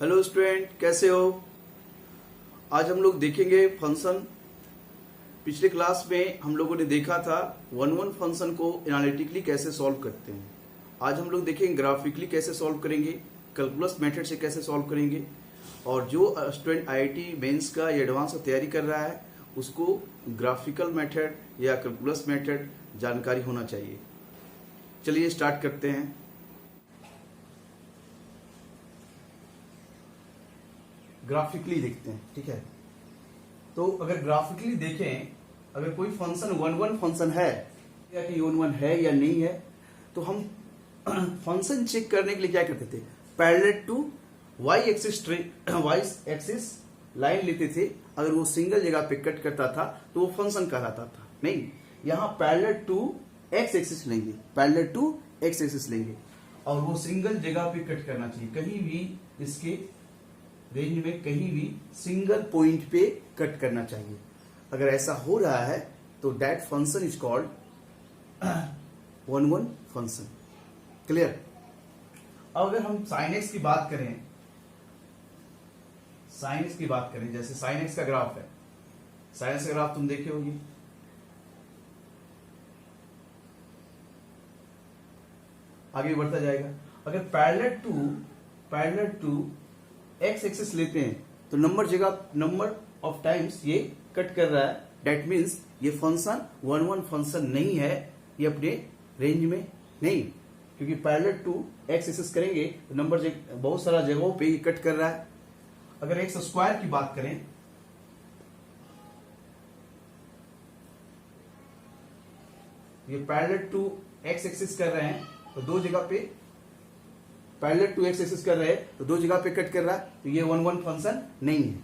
Hello student, कैसे हो। आज हम लोग देखेंगे फंक्शन। पिछले क्लास में हम लोगों ने देखा था वन वन फंक्शन को एनालिटिकली कैसे सॉल्व करते हैं। आज हम लोग देखेंगे ग्राफिकली कैसे सॉल्व करेंगे, कैलकुलस मेथड से कैसे सॉल्व करेंगे। और जो स्टूडेंट आईआईटी मेंस का या एडवांस का तैयारी कर रहा है उसको ग्राफिकल मेथड या कैलकुलस मेथड जानकारी होना चाहिए। चलिए स्टार्ट करते हैं। ग्राफिकली देखते हैं, ठीक है। तो अगर ग्राफिकली देखें, अगर कोई फंक्शन वन वन फंक्शन है या कि वन वन है या नहीं है, तो हम फंक्शन चेक करने के लिए क्या करते थे, parallel to y axis line लेते थे। अगर वो सिंगल जगह पे कट करता था तो वो फंक्शन कहलाता था। नहीं, यहाँ पैरेलल टू एक्स एक्सिस लेंगे, पैरेलल टू एक्स एक्सिस लेंगे और वो सिंगल जगह पे कट करना चाहिए, कहीं भी इसके रेंज में कहीं भी सिंगल पॉइंट पे कट करना चाहिए। अगर ऐसा हो रहा है तो that function is called one one function. Clear. अब अगर हम साइन एक्स की बात करें, जैसे साइन एक्स का ग्राफ है, साइन एक्स का ग्राफ तुम देखे होगी। आगे बढ़ता जाएगा। अगर पैरेलल टू एक्स एक्सिस लेते हैं तो नंबर ऑफ टाइम्स ये कट कर रहा है। दैट मीन्स ये फंक्शन वन वन फंक्शन नहीं है, ये अपने रेंज में नहीं, क्योंकि पैरेलल टू एक्स एक्सिस करेंगे तो नंबर बहुत सारा जगहों पे ये कट कर रहा है। अगर एक्स स्क्वायर की बात करें, ये पैरेलल टू एक्स एक्सिस कर रहे हैं तो दो जगह पे पैरेलल टू एक्स एक्सिस कर रहे हैं तो दो जगह पे कट कर रहा है, तो ये वन वन फंक्शन नहीं है।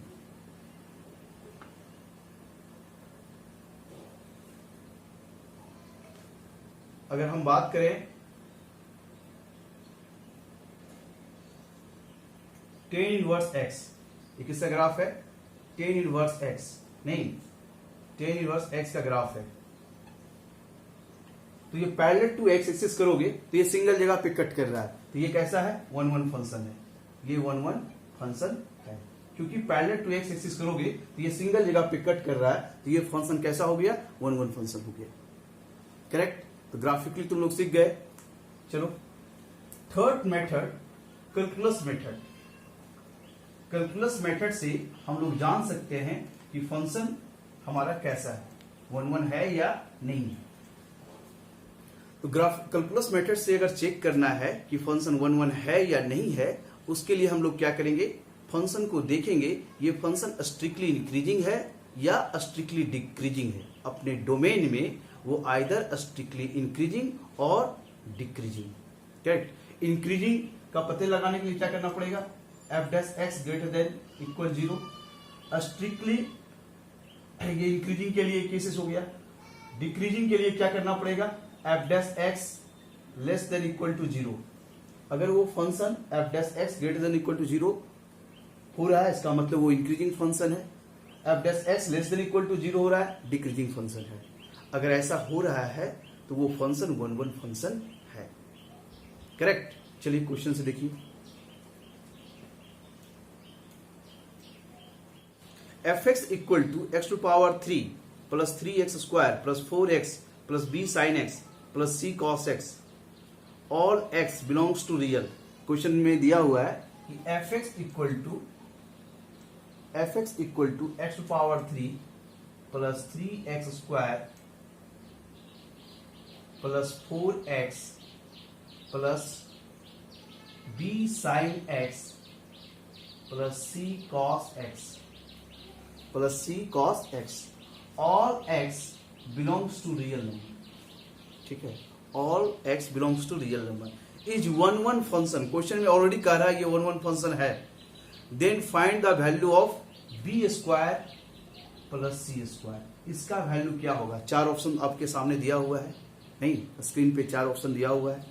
अगर हम बात करें टेन इनवर्स एक्स, ये किसका ग्राफ है, टेन इनवर्स एक्स नहीं, टेन इनवर्स एक्स का ग्राफ है। तो ये पैरेलल टू एक्स एक्सिस करोगे तो ये सिंगल जगह पे कट कर रहा है, तो ये कैसा है, वन वन फंक्शन है। ये वन वन फंक्शन है, क्योंकि पैरेलल टू एक्स एक्सिस करोगे तो ये सिंगल जगह पे कट कर रहा है, तो ये फंक्शन कैसा हो गया, वन वन फंक्शन हो गया। करेक्ट। तो ग्राफिकली तुम लोग सीख गए। चलो third method, calculus method. Calculus method से हम लोग जान सकते हैं कि फंक्शन हमारा कैसा है, वन वन है या नहीं है। तो कैलकुलस मेथड से अगर चेक करना है कि फंक्शन वन वन है या नहीं है, उसके लिए हम लोग क्या करेंगे, फंक्शन को देखेंगे ये फंक्शन स्ट्रिक्टली इंक्रीजिंग है या स्ट्रिक्टली डिक्रीजिंग है। अपने डोमेन में वो आइदर स्ट्रिक्टली इंक्रीजिंग और डिक्रीजिंग। करेक्ट। इंक्रीजिंग का पता लगाने के लिए क्या करना पड़ेगा, f dash x greater than equal 0। Strictly ये इंक्रीजिंग के लिए केसेस हो गया। डिक्रीजिंग के लिए क्या करना पड़ेगा, f dash x less than equal to 0। अगर वो function f dash x greater than equal to 0 हो रहा है, इसका मतलब वो इंक्रीजिंग फंक्शन है। F dash x less than equal to 0 हो रहा है, डिक्रीजिंग फंक्शन है। अगर ऐसा हो रहा है तो वो फंक्शन वन वन फंक्शन है। करेक्ट। चलिए क्वेश्चन से देखिए। F x equal to x to power 3 plus 3x square plus 4x plus b sine x plus c cos x, all x belongs to real. Question में दिया हुआ है कि f x equal to x to power 3 plus 3x square plus 4x plus b sine x plus c cos x, all x belongs to real number. ठीक है, all x belongs to real number is one one function. Question में already कह रहा है ये one one function है। Then find the value of b square plus c square. इसका value क्या होगा, चार ऑप्शन आपके सामने दिया हुआ है, नहीं स्क्रीन पे चार ऑप्शन दिया हुआ है।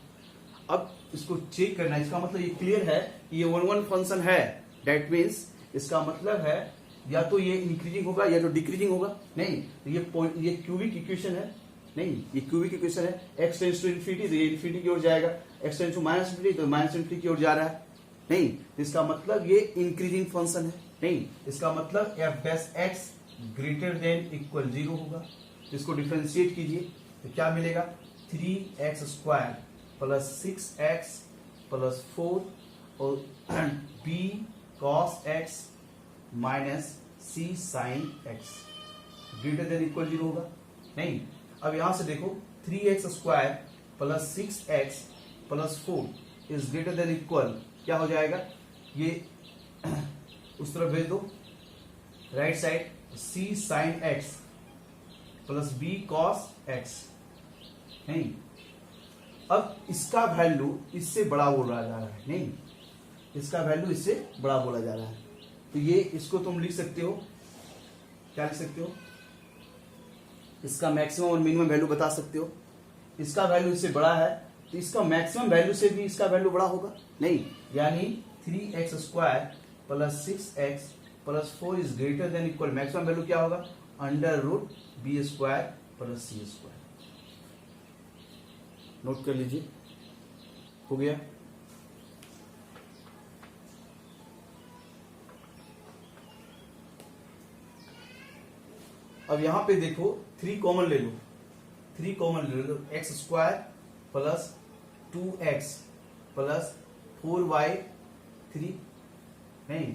अब इसको चेक करना है, इसका मतलब ये क्लियर है कि ये वन वन फंक्शन है। दैट मीन्स इसका मतलब है या तो ये इंक्रीजिंग होगा या तो डिक्रीजिंग होगा। नहीं, तो ये क्यूबिक इक्वेशन है, नहीं ये क्यूबिक इक्वेशन है। एक्स टेंड्स टू इन्फिनिटी तो ये इन्फिनिटी की ओर जाएगा, x tends to minus infinity तो माइनस इन्फिनिटी की ओर जा रहा है। नहीं, इसका मतलब ये इंक्रीजिंग फंक्शन है। नहीं, इसका मतलब F dash x greater than equal 0 होगा। इसको डिफ्रेंशिएट कीजिए तो क्या मिलेगा, 3x² प्लस 6x प्लस 4 और b cos x minus c sin x greater than equal 0 होगा। नहीं, अब यहां से देखो 3x² plus 6x plus 4 is greater than equal क्या हो जाएगा, ये उस तरफ भेज दो right side, c sin x plus b cos x। नहीं, अब इसका वैल्यू इससे बड़ा बोला जा रहा है। नहीं, इसका वैल्यू इससे बड़ा बोला जा रहा है, तो ये इसको तुम लिख सकते हो, क्या लिख सकते हो, इसका मैक्सिमम और मिनिमम वैल्यू बता सकते हो। इसका वैल्यू इससे बड़ा है तो इसका मैक्सिमम वैल्यू से भी इसका वैल्यू बड़ा होगा। नहीं, यानी 3x² plus 6x plus 4 is greater than equal, maximum value क्या होगा, √b² प्लस c²। नोट कर लीजिए, हो गया। अब यहां पे देखो 3 कॉमन ले लो, 3 कॉमन ले लो, x² plus 2x plus 4y3 नहीं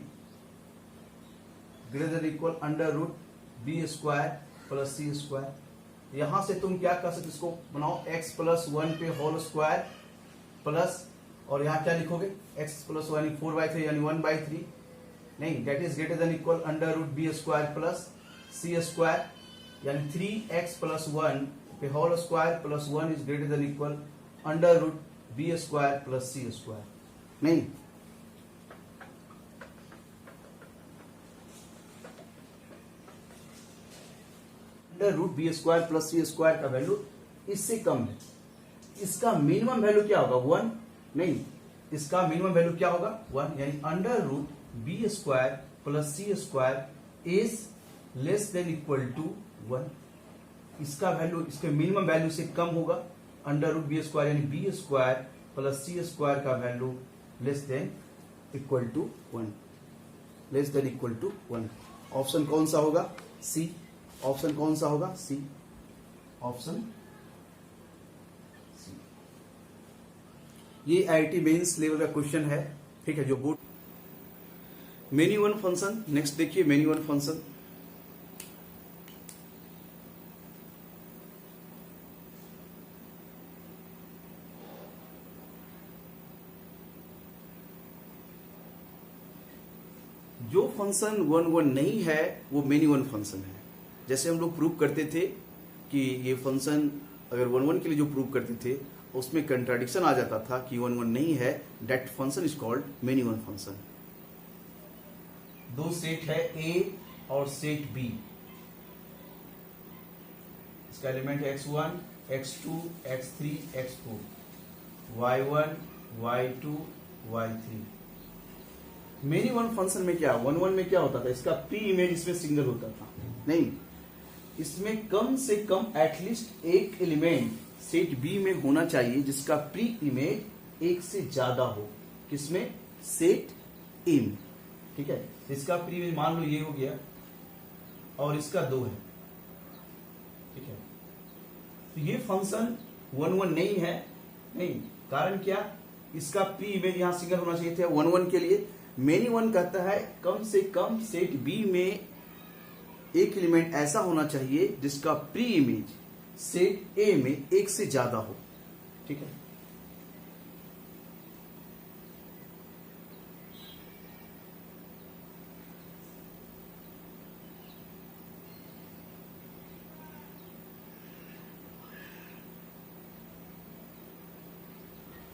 greater than equal √b² plus c²। यहां से तुम क्या कर सकते, इसको बनाओ x प्लस 1 पे होल स्क्वायर प्लस, और यहां क्या लिखोगे, x प्लस 1 4/3 यानी 1/3 नहीं, that is greater than equal √b² plus c² यानी 3x प्लस 1 पे whole square plus 1 is greater than equal √b² plus c²। नहीं, √b² प्लस c² का वैल्यू इससे कम है। इसका मिनिमम वैल्यू क्या होगा, 1 नहीं, इसका मिनिमम वैल्यू क्या होगा, 1 यानी √b² plus c² is less than equal to 1। इसका वैल्यू इसके मिनिमम वैल्यू से कम होगा, √b² यानी b² प्लस c² का value less than equal to 1, less than equal to 1। Option कौन सा होगा, सी। ऑप्शन कौन सा होगा, सी, ऑप्शन सी। ये आईआईटी मेंस लेवल का क्वेश्चन है, ठीक है, जो board. Many one function, next देखिए मेनी वन फंक्शन। जो फंक्शन 1 1 नहीं है वो मेनी वन फंक्शन है। जैसे हम लोग प्रूव करते थे कि ये फंक्शन अगर 1 1 के लिए जो प्रूव करते थे उसमें कंट्राडिक्शन आ जाता था कि 1 1 नहीं है, that function is called many one function. दो सेट है A और सेट B, इसका एलिमेंट है x1 x2 x3 x4, y1 y2 y3। Many one function में क्या 1 1 में क्या होता था, इसका प्री इमेज इसमें सिंगल होता था। नहीं, इसमें कम से कम एटलीस्ट एक एलिमेंट सेट बी में होना चाहिए जिसका प्री इमेज 1 से ज्यादा हो। किसमें, सेट ए में, ठीक है। इसका प्री इमेज मान लो ये हो गया और इसका 2 है, ठीक है। तो ये फंक्शन 1 1 नहीं है। नहीं, कारण क्या, इसका प्री इमेज यहां सिंगल होना चाहिए था 1 1 के लिए। मेनी वन कहता है कम से कम सेट बी में एक एलिमेंट ऐसा होना चाहिए जिसका प्री इमेज सेट ए में 1 से ज्यादा हो, ठीक है।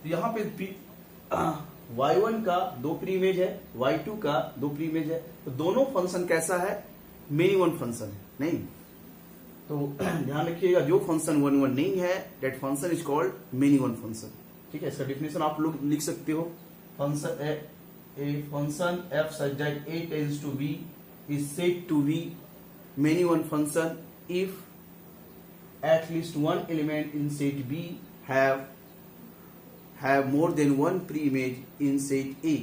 तो यहां पे y1 का 2 प्री इमेज है, y2 का 2 प्री इमेज है, तो दोनों फंक्शन कैसा है, मेनी वन फंक्शन है। नहीं, तो ध्यान रखिएगा, जो फंक्शन 1 1 नहीं है that function is called many one function, ठीक है। इसका डेफिनेशन आप लोग लिख सकते हो, function a function f such that a tends to b is said to be many one function if at least one element in set b have more than one pre-image in set A,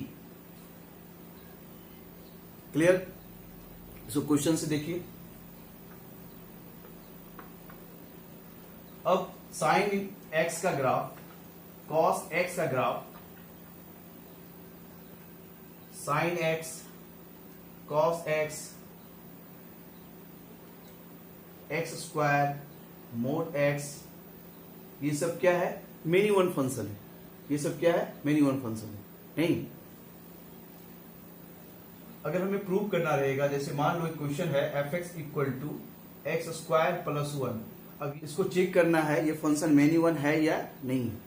clear? So question से देखिए, अब sine x का graph, cos x का graph, sine x, cos x, x square, mode x, ये सब क्या है? Many one function है। ये सब क्या है? मेनी वन फंक्शन है। नहीं, अगर हमें प्रूव करना रहेगा, जैसे मान लो एक क्वेश्चन है f x equal to x square plus 1, अब इसको चेक करना है ये फंक्शन मेनी वन है या नहीं है।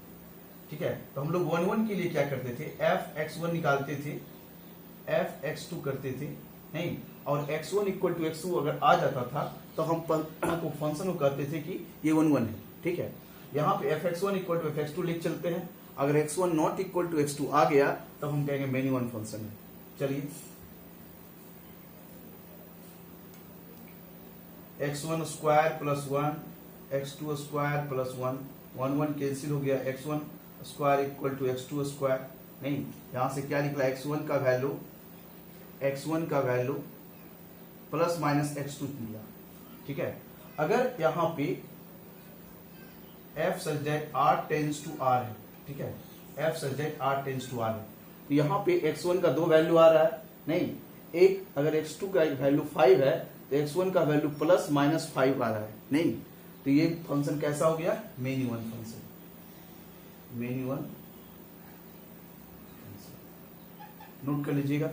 ठीक है, तो हम लोग 1 1 के लिए क्या करते थे? एफ एक्स 1 निकालते थे, एफ एक्स 2 करते थे, नहीं, और x1 इक्वल टू x2 अगर आ जाता था तो हम फंक्शन को कहते थे कि ये 1 1 है। ठीक है, यहाँ पे fx1 इक्वल टू fx2 लिख चलते हैं। अगर x1 not equal to x2 आ गया तो हम कहेंगे मेनी वन फंक्शन है। चलिए, x1 square plus 1, x2 square plus 1, 1 1 cancel हो गया, x1 square equal to x2 square, नहीं, यहां से क्या निकला? x1 का वैल्यू प्लस माइनस x2 निकला। ठीक है, अगर यहां पे f such that r tends to r है, ठीक है, f such that r tends to r है, तो यहां पे x1 का 2 वैल्यू आ रहा है, नहीं, एक अगर x2 का वैल्यू 5 है तो x1 का वैल्यू प्लस माइनस 5 आ रहा है, नहीं, तो ये फंक्शन कैसा हो गया? Many one function, many one function. Note कर लीजिएगा।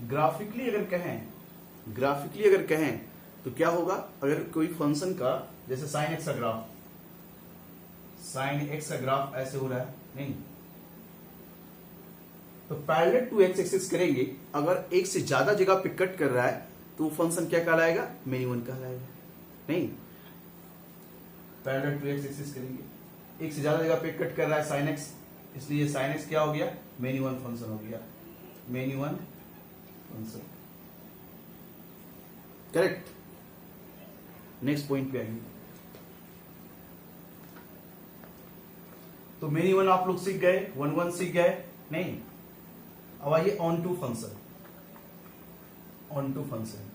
ग्राफिकली अगर कहें तो क्या होगा? अगर कोई फंक्शन का, जैसे साइन एक्स का ग्राफ ऐसे हो रहा है, नहीं, तो पैरेलल टू एक्स एक्सिस करेंगे, अगर एक से ज्यादा जगह पे कट कर रहा है तो वो फंक्शन क्या कहलाएगा? मेनी वन कहलाएगा। नहीं, पैरेलल टू एक्स एक्सिस करेंगे, एक से ज्यादा जगह पे कट कर रहा है साइन एक्स, इसलिए साइन एक्स क्या हो गया? मेनी वन फंक्शन हो गया, many one function. Correct. Next point पे आएंगे। तो मेनी वन आप लोग सीख गए, 1 1 सीख गए, नहीं, अब आइए onto function. Onto function,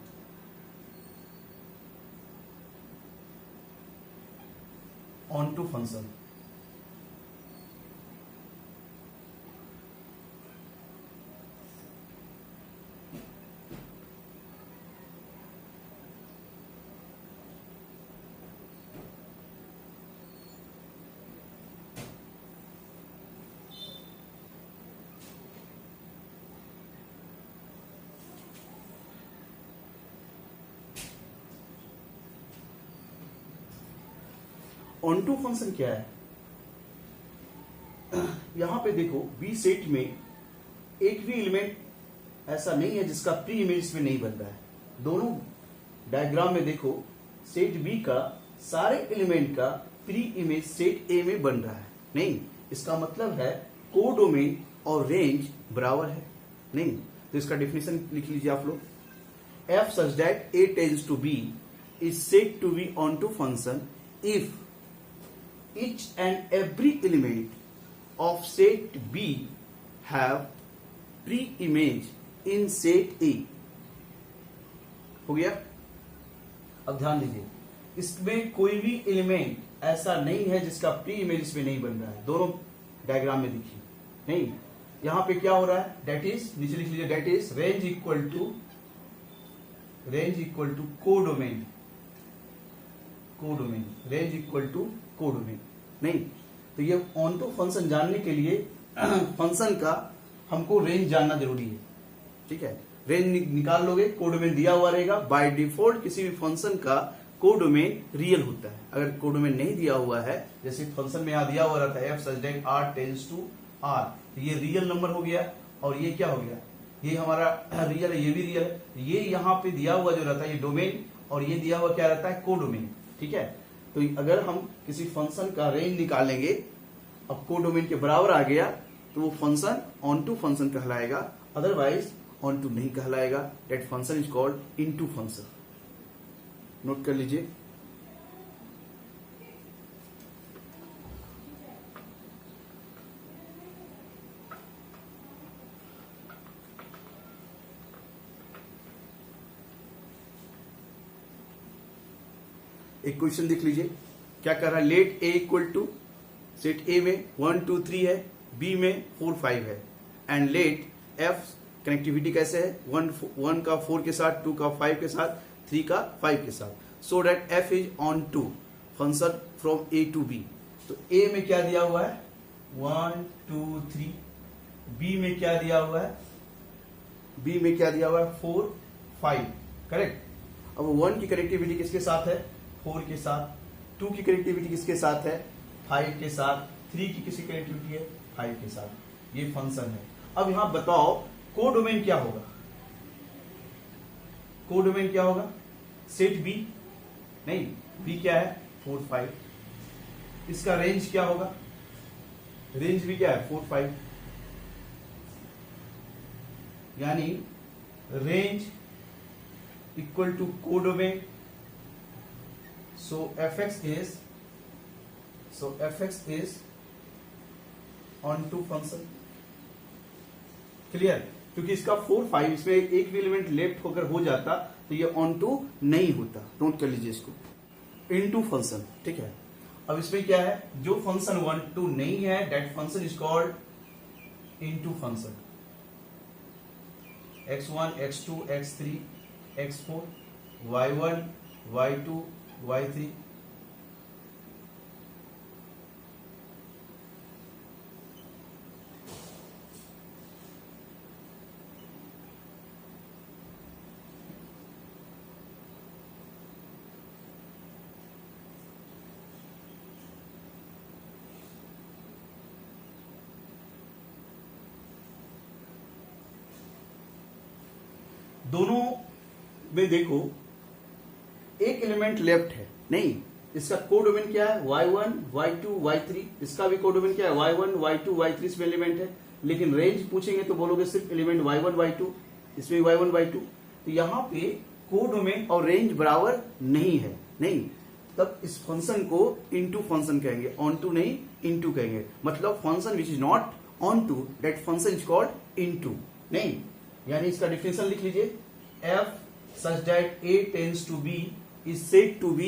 onto function, onto function क्या है? यहां पे देखो, बी सेट में एक भी एलिमेंट ऐसा नहीं है जिसका प्री इमेज में नहीं बन रहा है। दोनों डायग्राम में देखो, सेट बी का सारे एलिमेंट का प्री इमेज सेट ए में बन रहा है, नहीं, इसका मतलब है कोडोमेन और रेंज बराबर है, नहीं, तो इसका डेफिनेशन लिख लीजिए आप लोग। F such that A tends to B is said to be onto function if each and every element of set B have pre-image in set A। हो गया? अब ध्यान दीजिए, इसमें कोई भी एलिमेंट ऐसा नहीं है जिसका प्री इमेज इसमें नहीं बन रहा है। दोनों डायग्राम में देखिए, नहीं, यहां पे क्या हो रहा है? डेट इज, नीचे लिख लीजिए, that is range equal to codomain, range equal to codomain, नहीं, तो ये ऑन टू फंक्शन जानने के लिए फंक्शन का हमको रेंज जानना जरूरी है। ठीक है, रेंज निकाल लोगे, कोडोमेन दिया हुआ रहेगा। बाय डिफॉल्ट किसी भी फंक्शन का कोडोमेन रियल होता है। अगर कोडोमेन नहीं दिया हुआ है, जैसे फंक्शन में यहां दिया हुआ रहता है f such that r tends to r, तो ये रियल नंबर हो गया, और ये क्या हो गया? ये हमारा रियल है, ये भी रियल है। ये यहाँ पे दिया हुआ जो रहता है ये डोमेन, और ये दिया हुआ क्या रहता है? कोडोमेन। ठीक है, तो अगर हम किसी फंक्शन का रेंज निकालेंगे, अब कोडोमेन के बराबर आ गया, तो वो फंक्शन ऑन टू फंक्शन कहलाएगा, अदरवाइज ऑन टू नहीं कहलाएगा। That function is called into function. Note कर लीजिए। एक क्वेश्चन देख लीजिए, क्या कर रहा है। Let A equal to, set A में 1 2 3 है, बी में 4 5 है, एंड लेट एफ कनेक्टिविटी कैसे है, 1 का 4 के साथ, 2 का 5 के साथ, 3 का 5 के साथ, so that f is onto function from A to B. तो ए में क्या दिया हुआ है 1 2 3, बी में क्या दिया हुआ है, बी में क्या दिया हुआ है 4 5, करेक्ट। अब 1 की कनेक्टिविटी किसके साथ है 4 के साथ, 2 की कनेक्टिविटी किसके साथ है 5 के साथ, 3 की किसकी कनेक्टिविटी है 5 के साथ। ये फंक्शन है। अब यहां बताओ कोडोमेन क्या होगा, कोडोमेन क्या होगा, सेट बी, नहीं बी क्या है 4 5, इसका रेंज क्या होगा, रेंज भी क्या है 4 5, यानी range equal to codomain. So fx is onto function, clear. क्योंकि इसका 4 5 इसमें एक भी एलिमेंट लेफ्ट होकर हो जाता तो ये ऑन टू नहीं होता। नोट कर लीजिए इसको, इनटू फंक्शन, ठीक है। अब इसमें क्या है, जो फंक्शन 1 2 नहीं है that function is called into function. x1 x2 x3 x4 y1 y2 y3, दोनों में देखो एक एलिमेंट लेफ्ट है, नहीं इसका कोडोमेन क्या है y1 y2 y3, इसका भी कोडोमेन क्या है y1 y2 y3, इसमें एलिमेंट है। लेकिन रेंज पूछेंगे तो बोलोगे सिर्फ एलिमेंट y1 y2, इसमें y1 y2। तो यहां पे कोडोमेन और रेंज बराबर नहीं है, नहीं, तब इस फंक्शन को इनटू फंक्शन कहेंगे, ऑन टू नहीं इनटू कहेंगे। मतलब function which is not onto that function is called into, नहीं। यानी इसका डिफिनेशन लिख लीजिए, f such that a tends to b is said to be,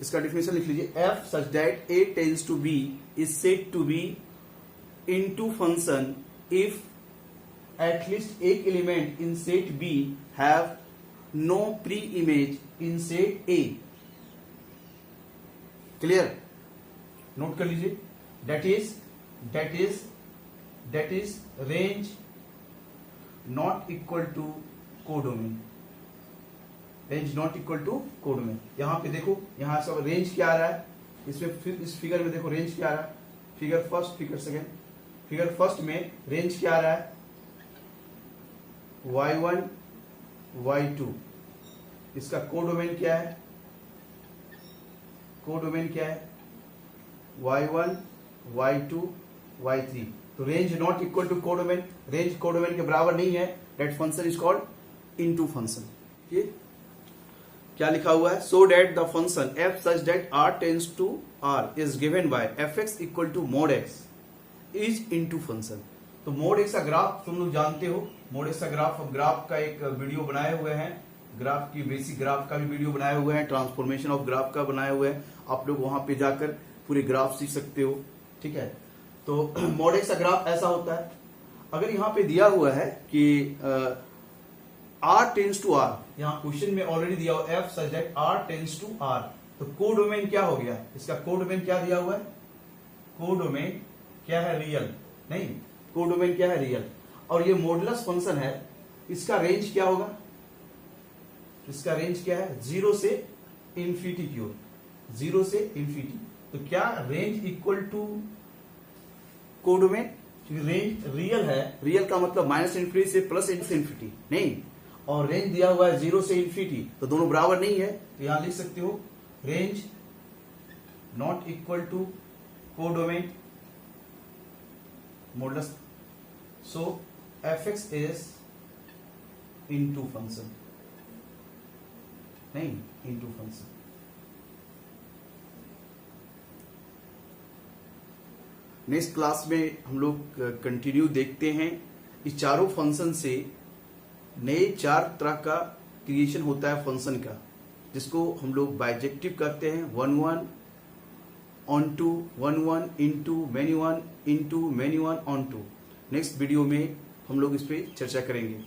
इसका डिफिनेशन लिख लीजिए, f such that a tends to b is said to be into function if at least एक element in set b have no pre-image in set a, clear. Note कर लीजिए, that is range not equal to codomain, range not equal to codomain. यहां पे देखो, यहां सब range क्या आ रहा है, इसमें फिर इस फिगर में देखो रेंज क्या आ रहा है, figure first figure second, figure first में रेंज क्या आ रहा है y1 y2, इसका कोडोमेन क्या है, कोडोमेन क्या है y1 y2 y3। तो range not equal to codomain, range codomain के बराबर नहीं है, that function is called into function. ये क्या लिखा हुआ है, so that the function f such that r tends to r is given by fx equal to mod x is into function. तो mod x का ग्राफ तुम लोग जानते हो, mod x का ग्राफ का एक वीडियो बनाए हुए हैं, ग्राफ की बेसिक ग्राफ का भी वीडियो बनाए हुए हैं, ट्रांसफॉर्मेशन ऑफ ग्राफ का बनाए हुए हैं, आप लोग वहां पे जाकर पूरे ग्राफ सीख सकते हो, ठीक है। तो mod x का ग्राफ ऐसा होता है। अगर यहाँ पे दिया हुआ है कि r टेंड्स टू r, यहाँ क्वेश्चन में ऑलरेडी दिया हुआ f such that r tends to r, तो कोडोमेन क्या हो गया, इसका कोडोमेन क्या दिया हुआ है, कोडोमेन क्या है रियल, नहीं कोडोमेन क्या है रियल, और ये मॉडुलस फंक्शन है, इसका रेंज क्या होगा, इसका रेंज क्या है 0 से इंफिनिटी की ओर, 0 से इंफिनिटी। तो क्या range equal to codomain, range real है, रियल का मतलब माइनस इन्फिनिटी से प्लस इन्फिनिटी, नहीं, और रेंज दिया हुआ है 0 से इंफिनिटी, तो दोनों बराबर नहीं है। तो यहां लिख सकते हो range not equal to codomain, modulus, so fx is into function, नहीं इनटू फंक्शन। नेक्स्ट क्लास में हम लोग कंटिन्यू देखते हैं। इस चारों फंक्शन से नए 4 तरह का क्रिएशन होता है फंक्शन का, जिसको हम लोग बाइजेक्टिव करते हैं। 1 1 onto, 1 1 into, many 1 into, many 1 onto. Next video में हम लोग इस पे चर्चा करेंगे।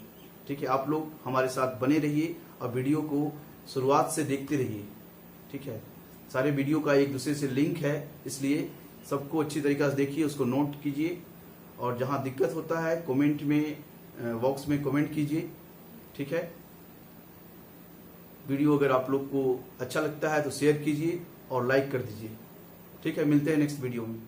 ठीक है, आप लोग हमारे साथ बने रहिए और वीडियो को शुरुआत से देखते रहिए। ठीक है, सारे वीडियो का एक दूसरे से लिंक है, इसलिए सबको अच्छी तरीके से देखिए, उसको नोट कीजिए, और जहां दिक्कत होता है कमेंट में बॉक्स में कमेंट कीजिए। ठीक है, वीडियो अगर आप लोग को अच्छा लगता है तो शेयर कीजिए और लाइक कर दीजिए। ठीक है, मिलते हैं नेक्स्ट वीडियो में।